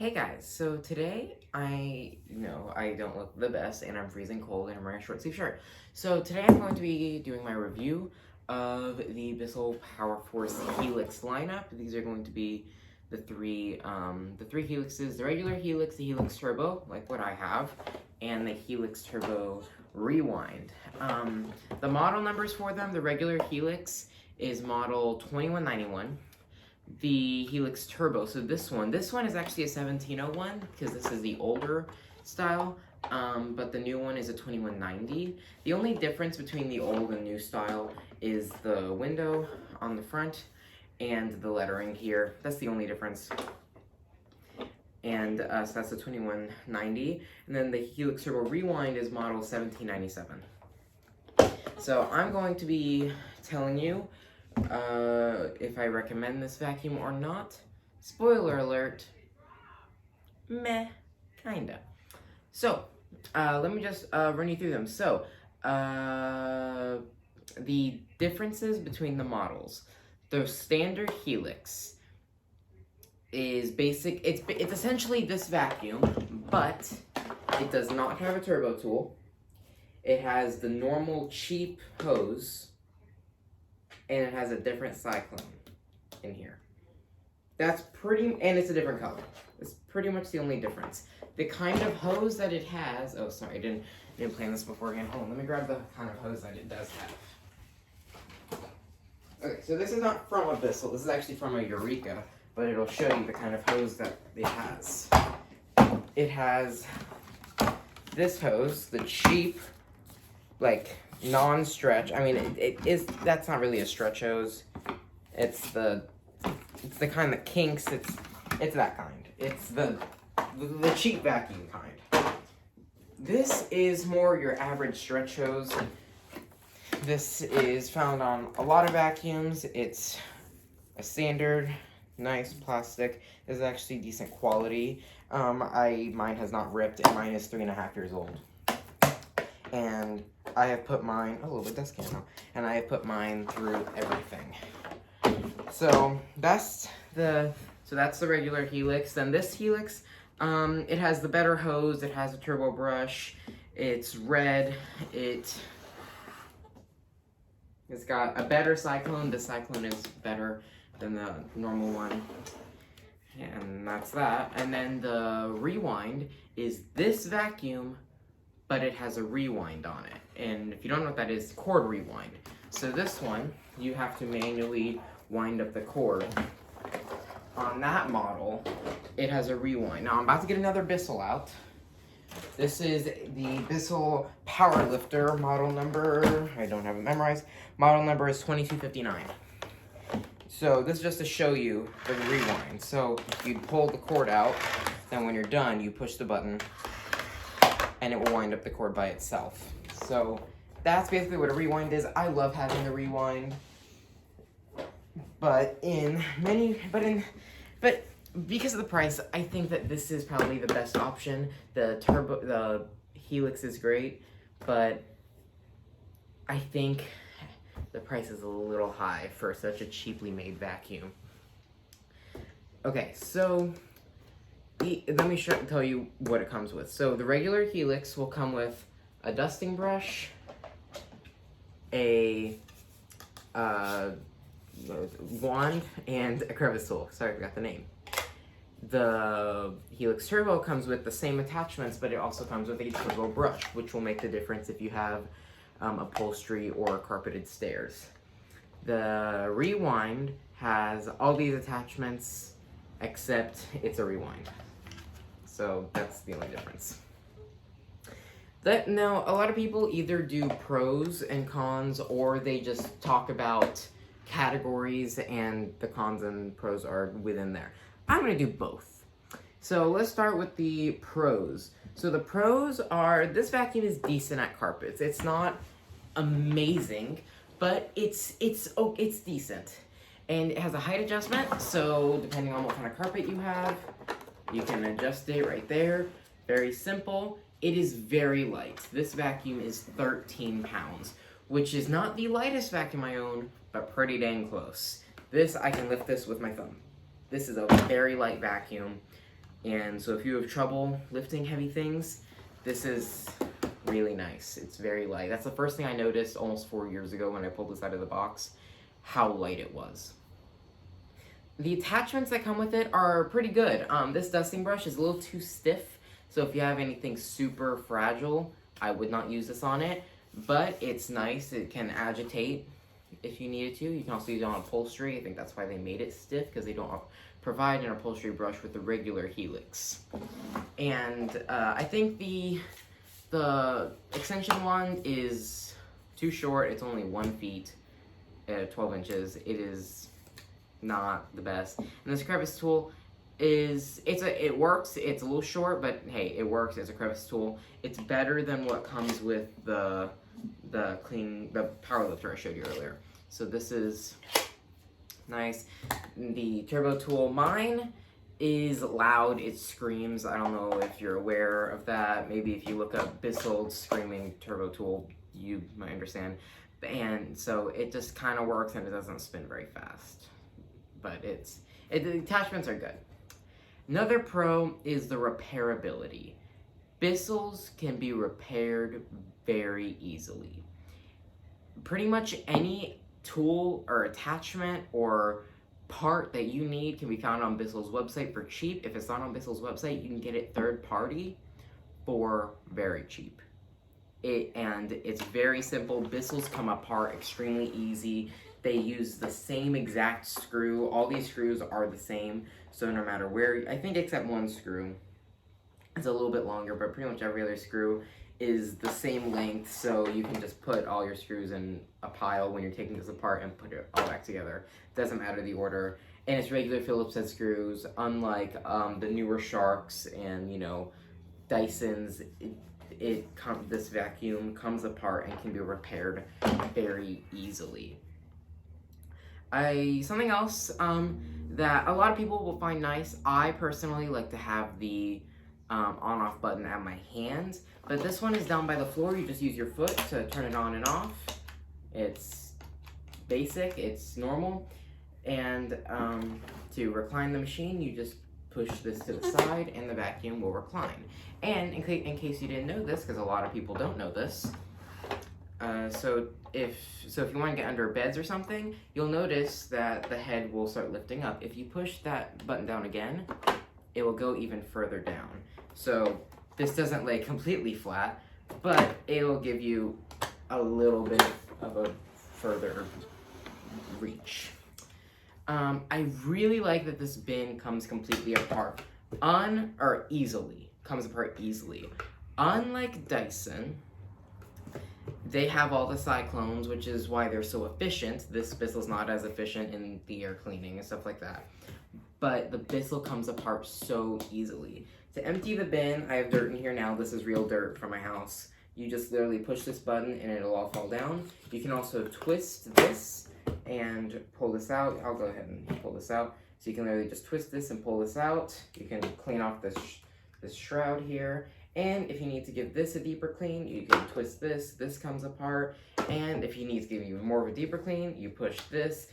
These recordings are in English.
Hey guys, so today I don't look the best and I'm freezing cold and I'm wearing a short sleeve shirt. So today I'm going to be doing my review of the Bissell Power Force Helix lineup. These are going to be the three Helixes, the regular Helix, the Helix Turbo, like what I have, and the Helix Turbo Rewind. The model numbers for them, the regular Helix is model 2191. The Helix Turbo, so this one is actually a 1701 because this is the older style, but the new one is a 2190. The only difference between the old and new style is the window on the front and the lettering here. That's the only difference. And so that's the 2190. And then the Helix Turbo Rewind is model 1797. So I'm going to be telling you if I recommend this vacuum or not. Spoiler alert, meh, kinda. So, let me just run you through them. So, the differences between the models. The standard Helix is basic. It's essentially this vacuum, but it does not have a turbo tool. It has the normal cheap hose, and it has a different cyclone in here. And it's a different color. It's pretty much the only difference. The kind of hose that it has, oh sorry, I didn't plan this beforehand. Hold on, let me grab the kind of hose that it does have. Okay, so this is not from a Bissell, this is actually from a Eureka, but it'll show you the kind of hose that it has. It has this hose, the cheap, like, non-stretch. I mean, that's not really a stretch hose. It's the kind that kinks. It's that kind. It's the cheap vacuum kind. This is more your average stretch hose. This is found on a lot of vacuums. It's a standard, nice plastic. This is actually decent quality. Mine has not ripped, and mine is 3.5 years old. And I have put mine, a little bit dust can now, and I have put mine through everything. So that's the regular Helix. Then this Helix, it has the better hose, it has a turbo brush, it's red, it's got a better cyclone. The cyclone is better than the normal one. And that's that. And then the Rewind is this vacuum, but it has a rewind on it. And if you don't know what that is, cord rewind. So this one, you have to manually wind up the cord. On that model, it has a rewind. Now I'm about to get another Bissell out. This is the Bissell Powerlifter model number, I don't have it memorized. Model number is 2259. So this is just to show you the rewind. So you pull the cord out, then when you're done, you push the button, and it will wind up the cord by itself. So that's basically what a rewind is. I love having the rewind, but because of the price, I think that this is probably the best option. The Helix is great, but I think the price is a little high for such a cheaply made vacuum. Okay, so let me tell you what it comes with. So the regular Helix will come with a dusting brush, a wand, and a crevice tool. Sorry, I forgot the name. The Helix Turbo comes with the same attachments, but it also comes with a turbo brush, which will make the difference if you have upholstery or carpeted stairs. The Rewind has all these attachments, except it's a rewind. So that's the only difference. Now, a lot of people either do pros and cons, or they just talk about categories and the cons and pros are within there. I'm going to do both. So let's start with the pros. So the pros are, this vacuum is decent at carpets. It's not amazing, but it's decent. And it has a height adjustment, so depending on what kind of carpet you have, you can adjust it right there. Very simple. It is very light. This vacuum is 13 pounds, which is not the lightest vacuum I own, but pretty dang close. I can lift this with my thumb. This is a very light vacuum. And so if you have trouble lifting heavy things, this is really nice. It's very light. That's the first thing I noticed almost 4 years ago when I pulled this out of the box, how light it was. The attachments that come with it are pretty good. This dusting brush is a little too stiff, so if you have anything super fragile, I would not use this on it, but it's nice. It can agitate if you needed to. You can also use it on upholstery. I think that's why they made it stiff, because they don't provide an upholstery brush with the regular Helix. And I think the extension one is too short. It's only 1 feet, 12 inches. It is not the best. And this crevice tool it works. It's a little short, but hey, it works. It's a crevice tool. It's better than what comes with the power lifter I showed you earlier. So this is nice. The turbo tool, mine is loud. It screams. I don't know if you're aware of that. Maybe if you look up Bissell screaming turbo tool, you might understand. And so it just kind of works, and it doesn't spin very fast. But the attachments are good. Another pro is the repairability. Bissells can be repaired very easily. Pretty much any tool or attachment or part that you need can be found on Bissell's website for cheap. If it's not on Bissell's website, you can get it third party for very cheap. And it's very simple. Bissells come apart extremely easy. They use the same exact screw. All these screws are the same, so no matter where, I think except one screw, it's a little bit longer, but pretty much every other screw is the same length, so you can just put all your screws in a pile when you're taking this apart and put it all back together. Doesn't matter the order. And it's regular Phillips head screws, unlike the newer Sharks and, Dysons. This vacuum comes apart and can be repaired very easily. Something else that a lot of people will find nice, I personally like to have the on-off button at my hands, but this one is down by the floor. You just use your foot to turn it on and off. It's basic, it's normal, and to recline the machine, you just push this to the side and the vacuum will recline. And in case you didn't know this, because a lot of people don't know this, so if you want to get under beds or something, you'll notice that the head will start lifting up. If you push that button down again, it will go even further down. So this doesn't lay completely flat, but it will give you a little bit of a further reach. I really like that this bin comes completely apart, comes apart easily. Unlike Dyson, they have all the cyclones, which is why they're so efficient. This Bissell's not as efficient in the air cleaning and stuff like that. But the Bissell comes apart so easily. To empty the bin, I have dirt in here now. This is real dirt from my house. You just literally push this button and it'll all fall down. You can also twist this and pull this out. I'll go ahead and pull this out. So you can literally just twist this and pull this out. You can clean off this shroud here. And if you need to give this a deeper clean, you can twist this comes apart. And if you need to give even more of a deeper clean, you push this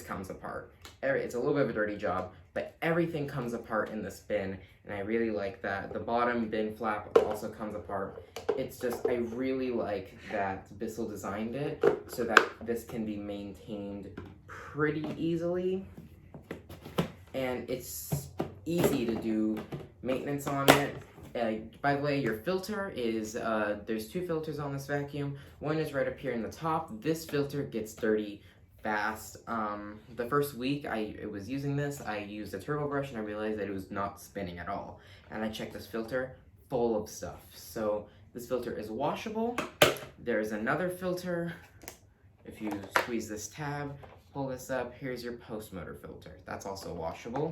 comes apart. It's a little bit of a dirty job, but everything comes apart in this bin, and I really like that. The bottom bin flap also comes apart. It's just, I really like that Bissell designed it so that this can be maintained pretty easily. And it's easy to do maintenance on it. By the way, your filter is, there's 2 filters on this vacuum. One is right up here in the top. This filter gets dirty fast. The first week I was using this, I used a turbo brush and I realized that it was not spinning at all. And I checked this filter, full of stuff. So this filter is washable. There's another filter. If you squeeze this tab, pull this up, here's your post motor filter. That's also washable.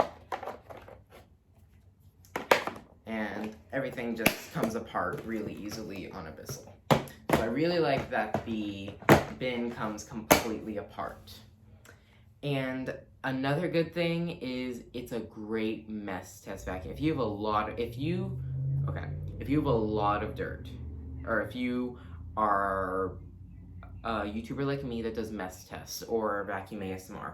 And everything just comes apart really easily on a Bissell. So I really like that the bin comes completely apart. And another good thing is it's a great mess test vacuum. If you have a lot of dirt, or if you are a YouTuber like me that does mess tests or vacuum ASMR,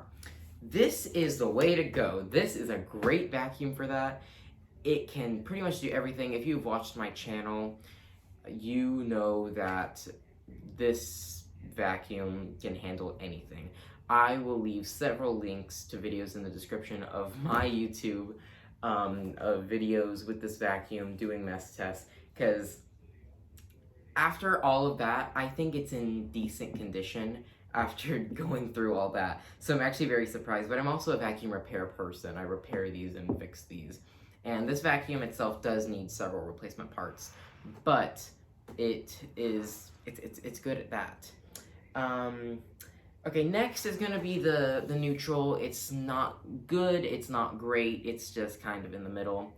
this is the way to go. This is a great vacuum for that. it can pretty much do everything. If you've watched my channel, you know that this vacuum can handle anything. I will leave several links to videos in the description of my YouTube of videos with this vacuum doing mess tests, because after all of that, I think it's in decent condition after going through all that. So I'm actually very surprised, but I'm also a vacuum repair person. I repair these and fix these. And this vacuum itself does need several replacement parts, but it's good at that. Okay, next is gonna be the neutral. It's not good, it's not great, it's just kind of in the middle.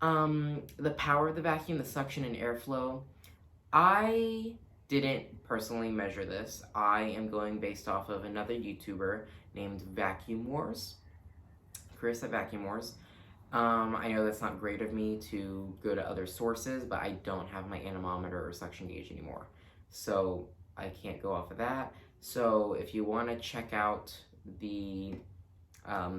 The power of the vacuum, the suction and airflow, I didn't personally measure this. I am going based off of another YouTuber named Vacuum Wars, Chris at Vacuum Wars. I know that's not great of me to go to other sources, but I don't have my anemometer or suction gauge anymore, so I can't go off of that. So if you want to check out the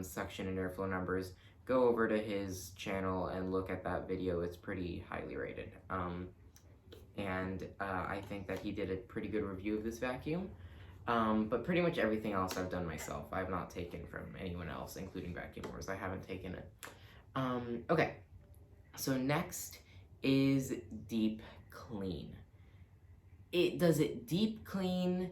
suction and airflow numbers, go over to his channel and look at that video. It's pretty highly rated. I think that he did a pretty good review of this vacuum. But pretty much everything else I've done myself. I've not taken from anyone else, including Vacuum Wars. I haven't taken it. Okay, so next is deep clean. Does it deep clean?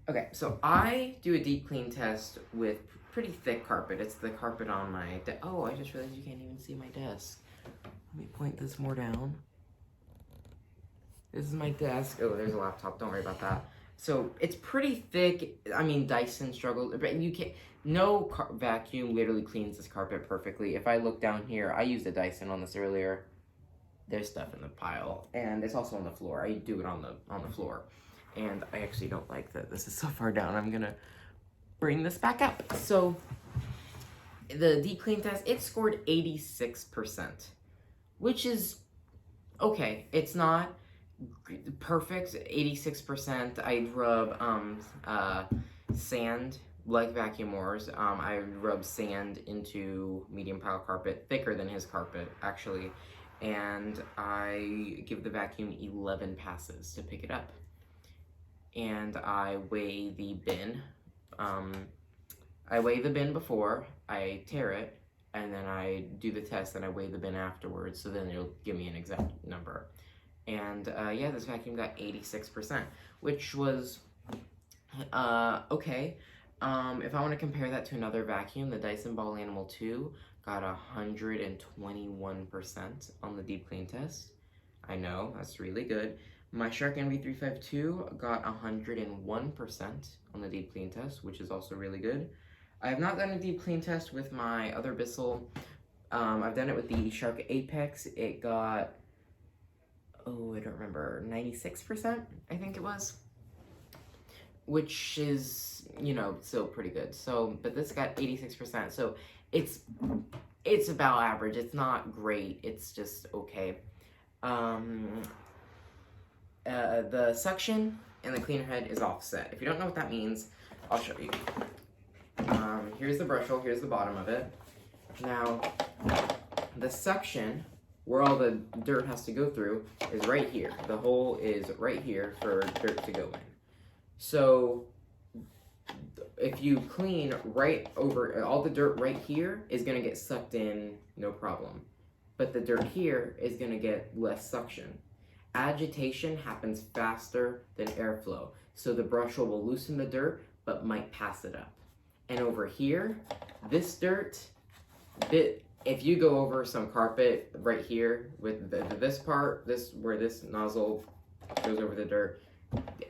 Okay, so I do a deep clean test with pretty thick carpet. It's the carpet on my desk. Oh, I just realized you can't even see my desk. Let me point this more down. This is my desk. Oh, there's a laptop. Don't worry about that. So it's pretty thick. I mean, Dyson struggled, but you can't. No vacuum literally cleans this carpet perfectly. If I look down here, I used a Dyson on this earlier. There's stuff in the pile, and it's also on the floor. I do it on the floor, and I actually don't like that this is so far down. I'm gonna bring this back up. So the deep clean test, it scored 86%, which is okay. It's not perfect. 86%. I'd rub sand like Vacuum Wars. I rub sand into medium pile carpet, thicker than his carpet actually, and I give the vacuum 11 passes to pick it up. And I weigh the bin. I weigh the bin before I tear it, and then I do the test, and I weigh the bin afterwards, so then it'll give me an exact number. And yeah, this vacuum got 86%, which was okay. If I want to compare that to another vacuum, the Dyson Ball Animal 2 got 121% on the deep clean test. I know, that's really good. My Shark NV352 got 101% on the deep clean test, which is also really good. I have not done a deep clean test with my other Bissell. I've done it with the Shark Apex. It got, oh, I don't remember, 96%, I think it was. Which is, you know, still pretty good. So, but this got 86%. So it's about average. It's not great. It's just okay. The suction and the cleaner head is offset. If you don't know what that means, I'll show you. Here's the brush hole. Here's the bottom of it. Now, the suction, where all the dirt has to go through, is right here. The hole is right here for dirt to go in. So if you clean right over, all the dirt right here is going to get sucked in, no problem. But the dirt here is going to get less suction. Agitation happens faster than airflow. So the brush hole will loosen the dirt, but might pass it up. And over here, this dirt, if you go over some carpet right here with this part, where this nozzle goes over the dirt,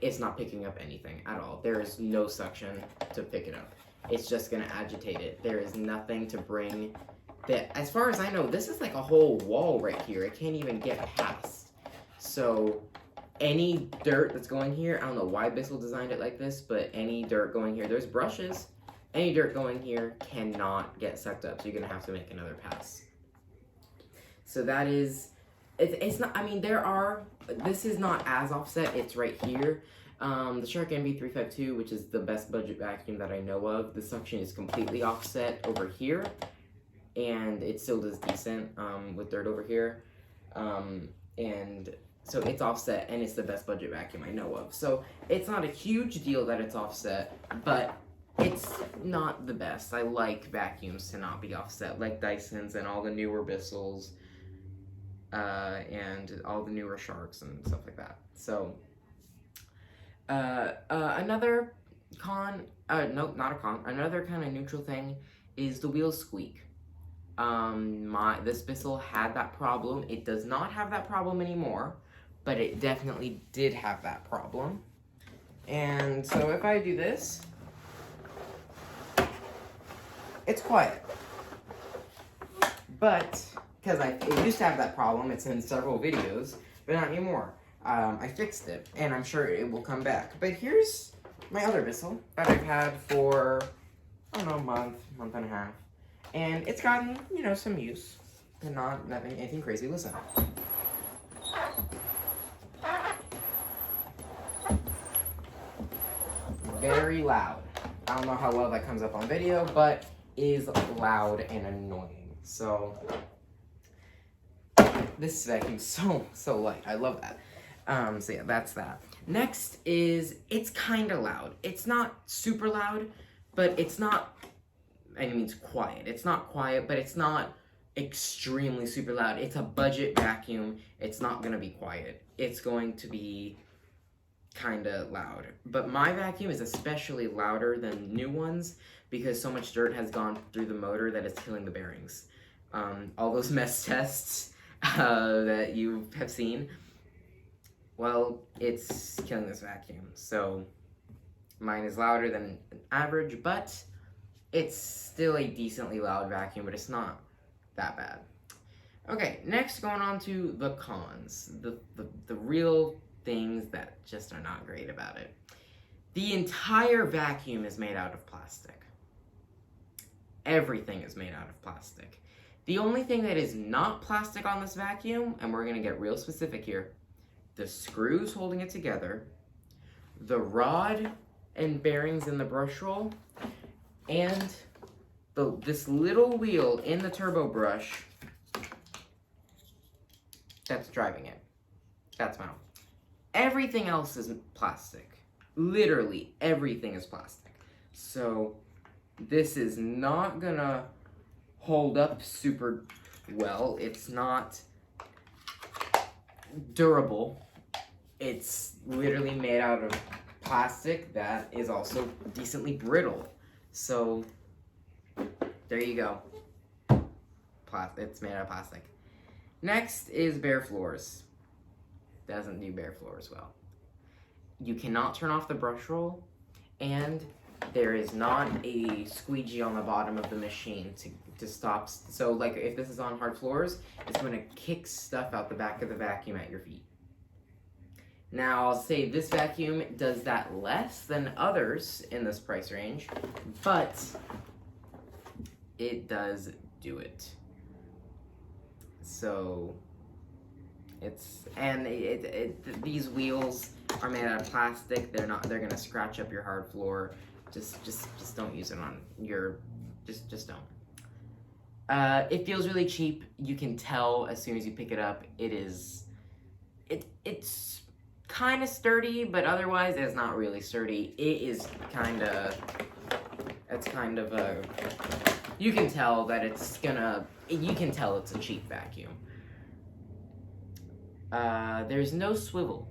it's not picking up anything at all. There is no suction to pick it up. It's just gonna agitate it. There is nothing to bring that. As far as I know, this is like a whole wall right here. It can't even get past. So any dirt that's going here, I don't know why Bissell designed it like this, but any dirt going here, there's brushes. Any dirt going here cannot get sucked up. So you're gonna have to make another pass. So that is, it's not, I mean, this is not as offset, it's right here. The Shark NV352, which is the best budget vacuum that I know of, the suction is completely offset over here. and it still does decent with dirt over here. And so it's offset, and it's the best budget vacuum I know of. So it's not a huge deal that it's offset, but it's not the best. I like vacuums to not be offset, like Dyson's and all the newer Bissells, and all the newer Sharks and stuff like that. So another con, no, not a con, another kind of neutral thing is the wheels squeak. This Bissell had that problem. It does not have that problem anymore, but it definitely did have that problem. And so if I do this, it's quiet. But, because it used to have that problem, it's in several videos, but not anymore. I fixed it, and I'm sure it will come back. But here's my other Bissell that I've had for, I don't know, a month and a half. And it's gotten, you know, some use, and nothing, anything crazy. Listen. Very loud. I don't know how well that comes up on video, but is loud and annoying. So this vacuum's so light. I love that. So yeah, that's that. Next is, it's kind of loud. It's not super loud, but it's not, I mean, it's quiet. It's not quiet, but it's not extremely super loud. It's a budget vacuum. It's not going to be quiet. It's going to be kind of loud. But my vacuum is especially louder than new ones because so much dirt has gone through the motor that it's killing the bearings. All those mess tests that you have seen, well, it's killing this vacuum. So mine is louder than average, but it's still a decently loud vacuum, but it's not that bad. Okay, next going on to the cons. The real things that just are not great about it. The entire vacuum is made out of plastic. Everything is made out of plastic. The only thing that is not plastic on this vacuum, and we're gonna get real specific here, the screws holding it together, the rod and bearings in the brush roll, and this little wheel in the turbo brush that's driving it. That's my own. Everything else is plastic. Literally everything is plastic. So this is not gonna hold up super well. It's not durable. It's literally made out of plastic that is also decently brittle. So there you go. It's made out of plastic. Next is bare floors. Doesn't do bare floors well. You cannot turn off the brush roll, and there is not a squeegee on the bottom of the machine to stop. So like if this is on hard floors, it's going to kick stuff out the back of the vacuum at your feet. Now I'll say this vacuum does that less than others in this price range, but it does do it. So these wheels are made out of plastic. They're gonna scratch up your hard floor. Just don't use it on your, just don't. It feels really cheap. You can tell as soon as you pick it up. It's kind of sturdy, but otherwise it's not really sturdy. It's kind of a, you can tell that you can tell it's a cheap vacuum. There's no swivel.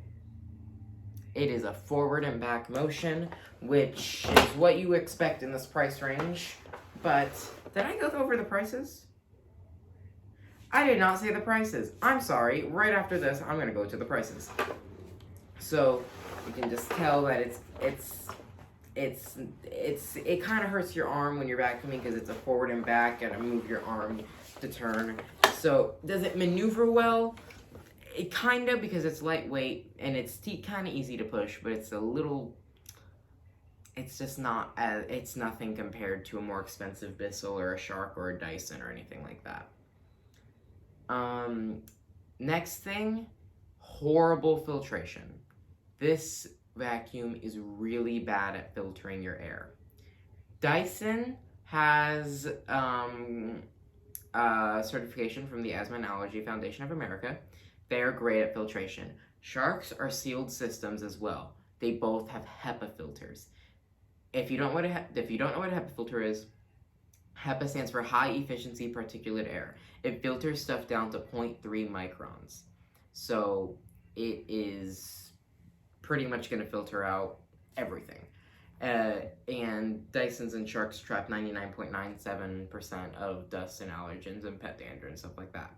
It is a forward and back motion, which is what you expect in this price range. But did I go over the prices? I did not say the prices. I'm sorry. Right after this, I'm gonna go to the prices. So you can just tell that it kind of hurts your arm when you're vacuuming because it's a forward and back, and move your arm to turn. So does it maneuver well? It kind of, because it's lightweight and it's kind of easy to push, but it's just not it's nothing compared to a more expensive Bissell or a Shark or a Dyson or anything like that. Next thing, horrible filtration. This vacuum is really bad at filtering your air. Dyson has certification from the Asthma and Allergy Foundation of America. They are great at filtration. Sharks are sealed systems as well. They both have HEPA filters. If you don't know what a HEPA filter is, HEPA stands for high efficiency particulate air. It filters stuff down to 0.3 microns. So it is pretty much going to filter out everything. And Dysons and Sharks trap 99.97% of dust and allergens and pet dander and stuff like that.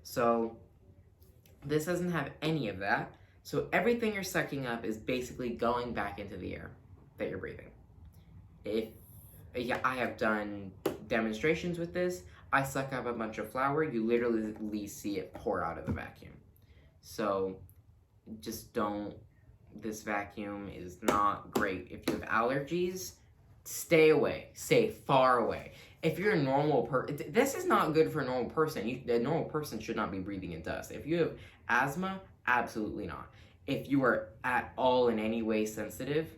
So this doesn't have any of that. So everything you're sucking up is basically going back into the air that you're breathing. I have done demonstrations with this. I suck up a bunch of flour. You literally see it pour out of the vacuum. So just don't. This vacuum is not great. If you have allergies, stay away. Stay far away. If you're a normal person, this is not good for a normal person. A normal person should not be breathing in dust. If you have asthma, absolutely not. If you are at all in any way sensitive,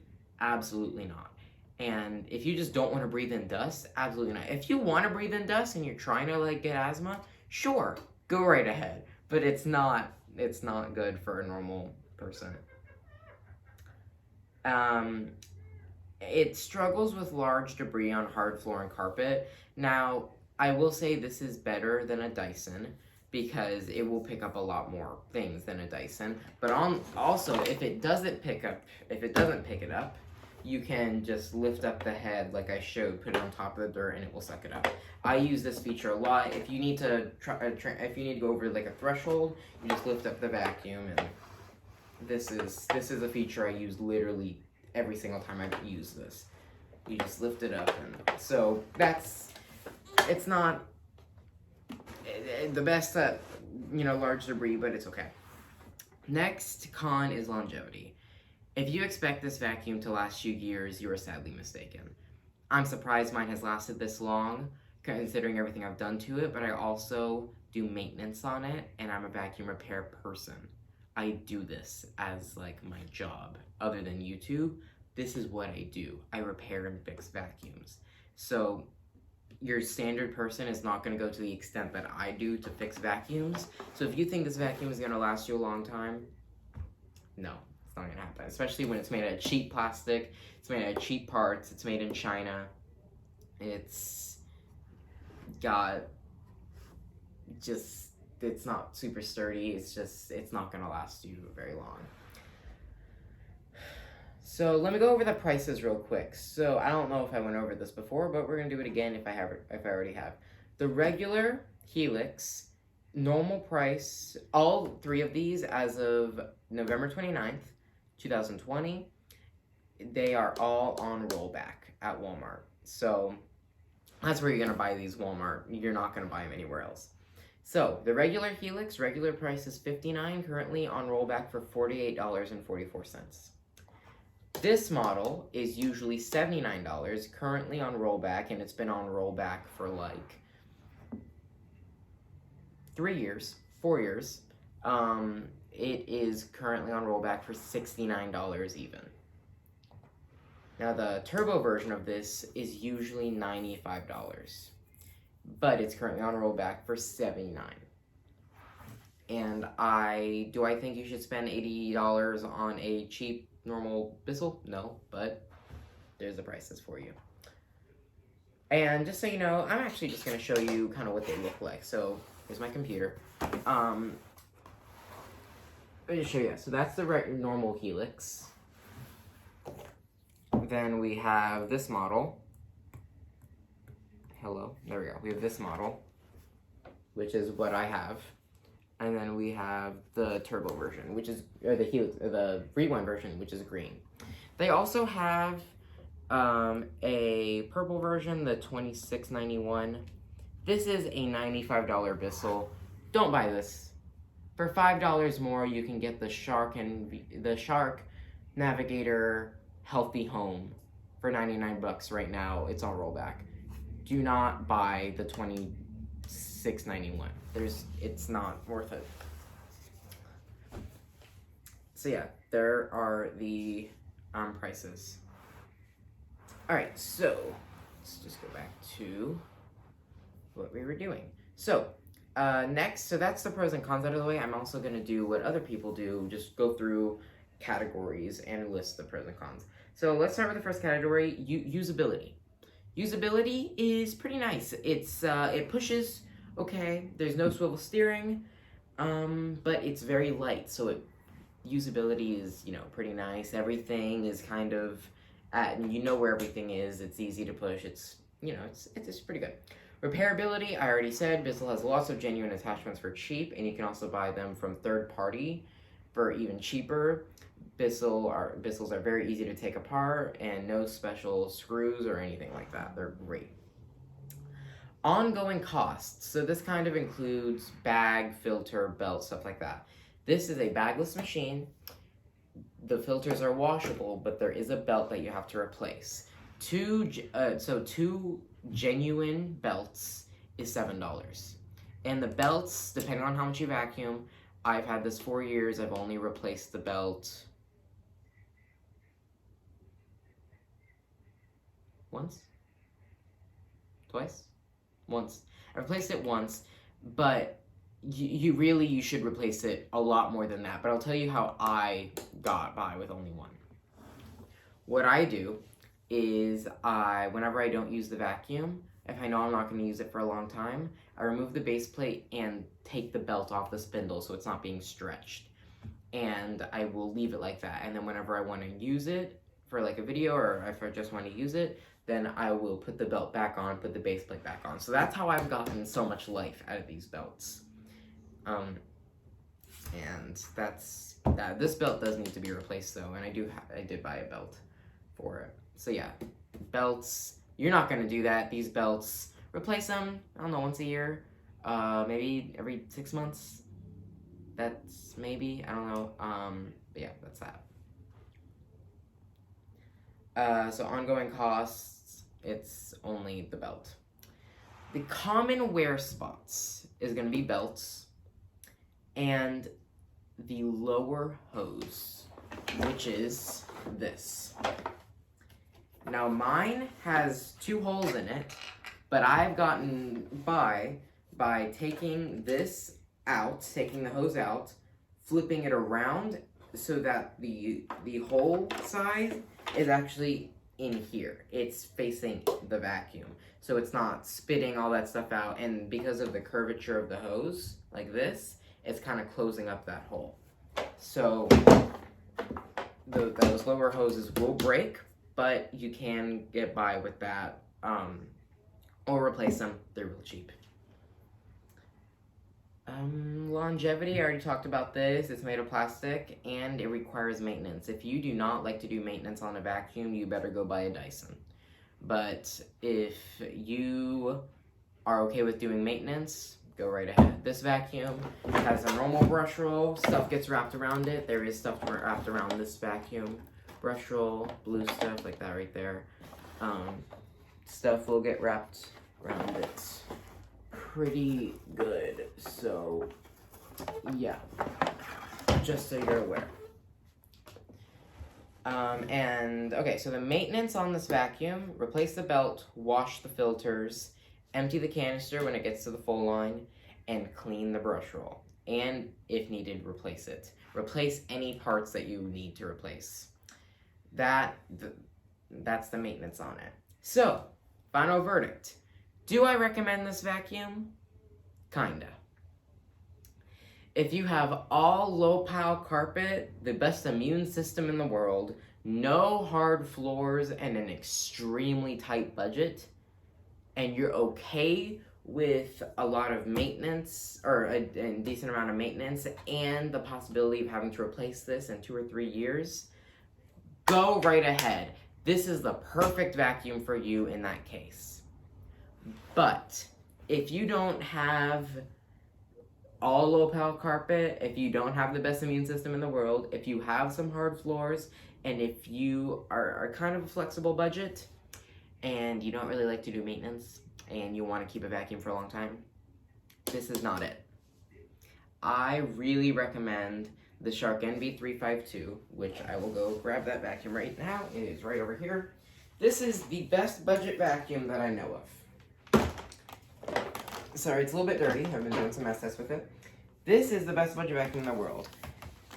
absolutely not. And if you just don't want to breathe in dust, absolutely not. If you want to breathe in dust and you're trying to get asthma, sure, go right ahead. But it's not good for a normal person. It struggles with large debris on hard floor and carpet. Now, I will say this is better than a Dyson because it will pick up a lot more things than a Dyson. But also, if it doesn't pick it up, you can just lift up the head like I showed, put it on top of the dirt, and it will suck it up. I use this feature a lot. If you need to go over a threshold, you just lift up the vacuum, and this is a feature I use literally every single time I use this. You just lift it up, and so it's not the best at large debris, but it's okay. Next con is longevity. If you expect this vacuum to last you years, you are sadly mistaken. I'm surprised mine has lasted this long, considering everything I've done to it, but I also do maintenance on it, and I'm a vacuum repair person. I do this as my job. Other than YouTube, this is what I do. I repair and fix vacuums. So your standard person is not going to go to the extent that I do to fix vacuums. So if you think this vacuum is going to last you a long time, no. It's not gonna happen, especially when it's made out of cheap plastic, it's made out of cheap parts, it's made in China. It's not super sturdy, it's not gonna last you very long. So let me go over the prices real quick. So I don't know if I went over this before, but we're gonna do it again if I already have. The regular Helix, normal price, all three of these as of November 29th, 2020, they are all on rollback at Walmart. So that's where you're going to buy these, Walmart. You're not going to buy them anywhere else. So the regular Helix, regular price is $59, currently on rollback for $48.44. This model is usually $79, currently on rollback, and it's been on rollback for 4 years. It is currently on rollback for $69 even. Now the turbo version of this is usually $95, but it's currently on rollback for $79. And do I think you should spend $80 on a cheap normal Bissell? No, but there's the prices for you. And just so you know, I'm actually just going to show you kind of what they look like. So here's my computer. Let me show you. So that's the normal Helix. Then we have this model. Hello, there we go. We have this model, which is what I have. And then we have the turbo version, which is, or the Helix, the rewind version, which is green. They also have a purple version, the 2691. This is a $95 Bissell. Don't buy this. For $5 more, you can get the Shark Navigator Healthy Home for $99 right now. It's on rollback. Do not buy the 2691. It's not worth it. So yeah, there are the prices. All right, so let's just go back to what we were doing. So, next, so that's the pros and cons out of the way. I'm also going to do what other people do, just go through categories and list the pros and cons. So let's start with the first category, usability. Usability is pretty nice. It pushes, okay, there's no swivel steering, but it's very light, so usability is, pretty nice. Everything is kind of where everything is. It's easy to push. It's pretty good. Repairability, I already said, Bissell has lots of genuine attachments for cheap, and you can also buy them from third party for even cheaper. Bissells are very easy to take apart, and no special screws or anything like that. They're great. Ongoing costs. So this kind of includes bag, filter, belt, stuff like that. This is a bagless machine. The filters are washable, but there is a belt that you have to replace. Two genuine belts is $7. And the belts, depending on how much you vacuum, I've had this 4 years. I've only replaced the belt once? Twice? Once. I replaced it once, but you should replace it a lot more than that. But I'll tell you how I got by with only one. What I do is whenever I don't use the vacuum, if I know I'm not going to use it for a long time, I remove the base plate and take the belt off the spindle so it's not being stretched. And I will leave it like that. And then whenever I want to use it for like a video, or if I just want to use it, then I will put the belt back on, put the base plate back on. So that's how I've gotten so much life out of these belts. And that's that. This belt does need to be replaced though, and I did buy a belt for it. So yeah, belts, you're not gonna do that. These belts, replace them, I don't know, once a year, maybe every 6 months. That's maybe, I don't know. But yeah, that's that. So ongoing costs, it's only the belt. The common wear spots is gonna be belts and the lower hose, which is this. Now mine has 2 holes in it, but I've gotten by taking this out, taking the hose out, flipping it around so that the hole side is actually in here. It's facing the vacuum, so it's not spitting all that stuff out, and because of the curvature of the hose, like this, it's kind of closing up that hole. So those lower hoses will break, but you can get by with that, or replace them. They're real cheap. Longevity, I already talked about this. It's made of plastic and it requires maintenance. If you do not like to do maintenance on a vacuum, you better go buy a Dyson. But if you are okay with doing maintenance, go right ahead. This vacuum has a normal brush roll. Stuff gets wrapped around it. There is stuff wrapped around this vacuum. Brush roll, blue stuff like that right there. Stuff will get wrapped around it pretty good. So yeah, just so you're aware. And okay, so the maintenance on this vacuum: replace the belt, wash the filters, empty the canister when it gets to the full line, and clean the brush roll. And if needed, replace it. Replace any parts that you need to replace. That's the maintenance on it. So, final verdict. Do I recommend this vacuum? Kinda. If you have all low-pow carpet, the best immune system in the world, no hard floors, and an extremely tight budget, and you're okay with a lot of maintenance, or a decent amount of maintenance, and the possibility of having to replace this in 2 or 3 years, go right ahead. This is the perfect vacuum for you in that case. But if you don't have all low-pow carpet, if you don't have the best immune system in the world, if you have some hard floors, and if you are kind of a flexible budget, and you don't really like to do maintenance, and you want to keep a vacuum for a long time, this is not it. I really recommend the Shark NB352, which I will go grab that vacuum right now. It is right over here. This is the best budget vacuum that I know of. Sorry, it's a little bit dirty. I've been doing some mess tests with it. This is the best budget vacuum in the world.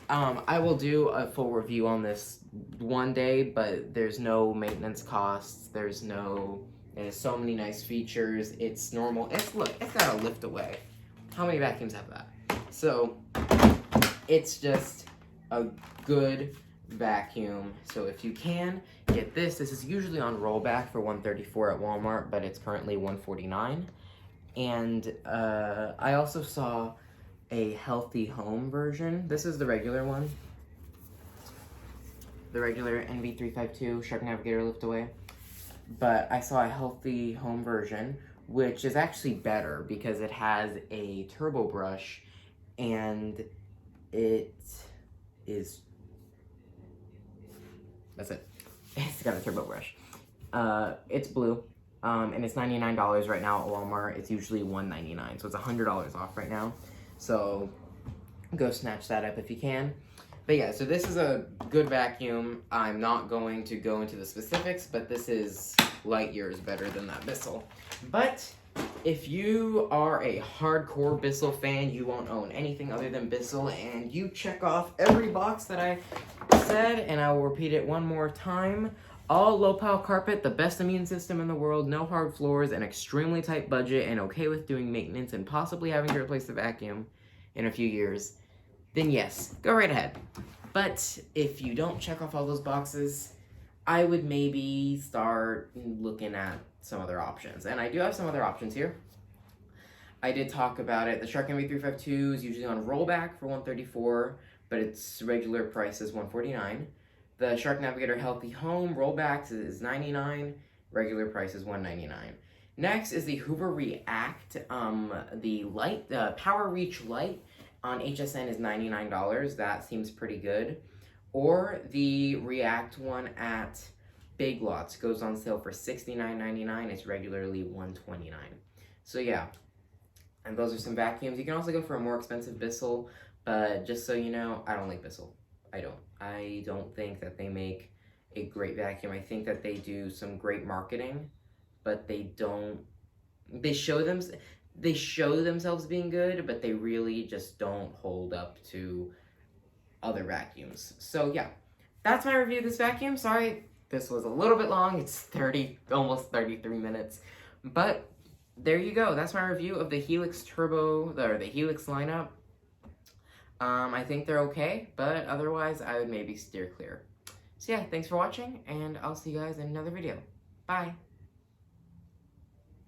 I will do a full review on this one day, but there's no maintenance costs. It has so many nice features. It's normal. Look, it's got a lift away. How many vacuums have that? So, it's just a good vacuum. So if you can, get this. This is usually on rollback for $134 at Walmart, but it's currently $149. And I also saw a healthy home version. This is the regular one. The regular NV352 Shark Navigator lift away. But I saw a healthy home version, which is actually better because it has a turbo brush and it is, that's it. It's got a turbo brush. It's blue. And it's $99 right now at Walmart. It's usually $199, so it's $100 off right now. So go snatch that up if you can. But yeah, so this is a good vacuum. I'm not going to go into the specifics, but this is light years better than that Bissell. But if you are a hardcore Bissell fan, you won't own anything other than Bissell, and you check off every box that I said, and I will repeat it one more time. All low-pile carpet, the best immune system in the world, no hard floors, an extremely tight budget, and okay with doing maintenance and possibly having to replace the vacuum in a few years, then yes, go right ahead. But if you don't check off all those boxes, I would maybe start looking at some other options. And I do have some other options here. I did talk about it. The Shark NV352 is usually on rollback for $134, but its regular price is $149. The Shark Navigator Healthy Home rollbacks is $99, regular price is $199. Next is the Hoover React, the Power Reach Lite on HSN is $99. That seems pretty good. Or the React one at Big Lots goes on sale for $69.99. It's regularly $129. So yeah, and those are some vacuums. You can also go for a more expensive Bissell, but just so you know, I don't like Bissell. I don't think that they make a great vacuum. I think that they do some great marketing, but they show themselves being good, but they really just don't hold up to other vacuums. So yeah, that's my review of this vacuum. Sorry, this was a little bit long. It's almost 33 minutes, but there you go. That's my review of the Helix Turbo, or the Helix lineup. I think they're okay, but otherwise I would maybe steer clear. So yeah, thanks for watching, and I'll see you guys in another video. Bye!